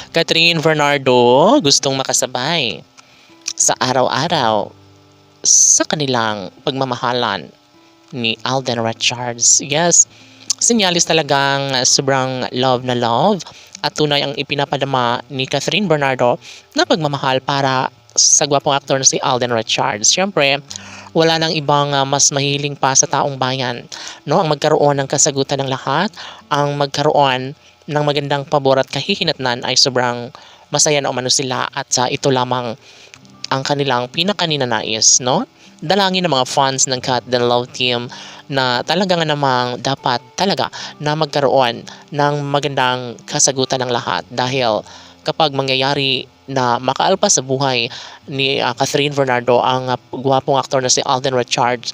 Catherine Bernardo gustong makasabay sa araw-araw sa kanilang pagmamahalan ni Alden Richards. Yes, sinyalis talagang sobrang love na love at tunay ang ipinapadama ni Catherine Bernardo na pagmamahal para sa gwapong aktor na si Alden Richards. Siyempre, wala nang ibang mas mahiling pa sa taong bayan, no? Ang magkaroon ng kasagutan ng lahat, ang magkaroon ng magandang pabor at kahihinatnan ay sobrang masaya na umano sila at ito lamang ang kanilang pinakaninanais, no? Dalangin ng mga fans ng Cat the Love Team na talaga nga namang dapat talaga na magkaroon ng magandang kasagutan ng lahat dahil kapag mangyayari na makaalpas sa buhay ni Catherine Bernardo ang gwapong aktor na si Alden Richards,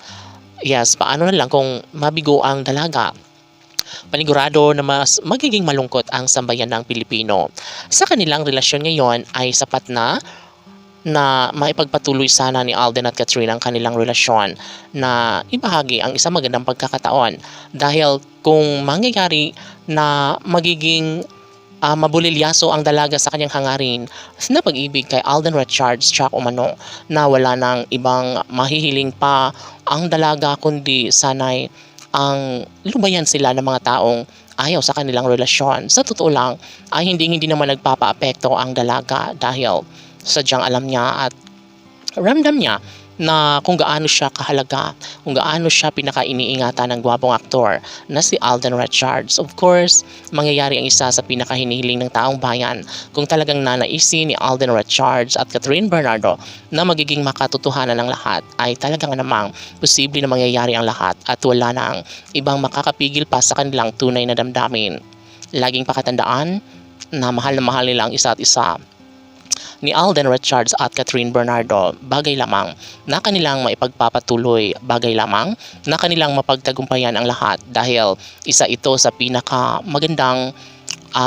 yes, paano na lang kung mabigo ang dalaga? Panigurado na mas magiging malungkot ang sambayan ng Pilipino. Sa kanilang relasyon ngayon ay sapat na maipagpatuloy sana ni Alden at Catherine ang kanilang relasyon na ibahagi ang isang magandang pagkakataon dahil kung mangyayari na magiging mabulilyaso ang dalaga sa kanyang hangarin na pag-ibig kay Alden Richards tsak umano na wala nang ibang mahihiling pa ang dalaga kundi sanay ang lubayan sila ng mga taong ayaw sa kanilang relasyon. Sa totoo lang ay hindi naman nagpapaapekto ang dalaga dahil sadyang alam niya at ramdam niya na kung gaano siya kahalaga, kung gaano siya pinaka-iniingatan ng gwapong aktor na si Alden Richards. Of course, mangyayari ang isa sa pinakahinihiling ng taong bayan kung talagang nanaisin ni Alden Richards at Catherine Bernardo na magiging makatotohanan ng lahat ay talagang namang posible na mangyayari ang lahat at wala nang ibang makakapigil pa sa kanilang tunay na damdamin. Laging pakatandaan na mahal nila ang isa't isa ni Alden Richards at Catherine Bernardo, bagay lamang na kanilang maipagpapatuloy, bagay lamang na kanilang mapagtagumpayan ang lahat dahil isa ito sa pinaka magandang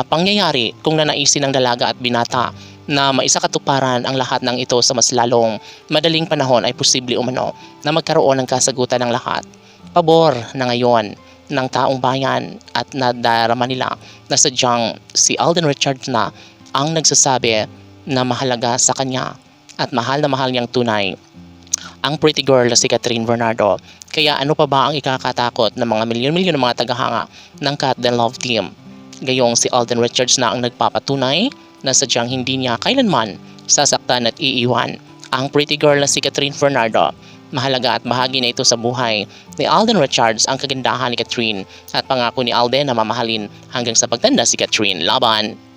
pangyayari kung nanaisin ng dalaga at binata na maisakatuparan ang lahat ng ito sa mas lalong madaling panahon ay posible umano na magkaroon ng kasagutan ng lahat. Pabor na ngayon ng taong bayan at nadarama nila na sadyang si Alden Richards na ang nagsasabi na mahalaga sa kanya at mahal na mahal niyang tunay ang pretty girl na si Catherine Bernardo. Kaya ano pa ba ang ikakatakot ng mga milyon-milyon ng mga tagahanga ng Cat the Love Team? Gayong si Alden Richards na ang nagpapatunay na sadyang hindi niya kailanman sasaktan at iiwan ang pretty girl na si Catherine Bernardo. Mahalaga at bahagi na ito sa buhay ni Alden Richards ang kagandahan ni Catherine at pangako ni Alden na mamahalin hanggang sa pagtanda si Catherine. Laban!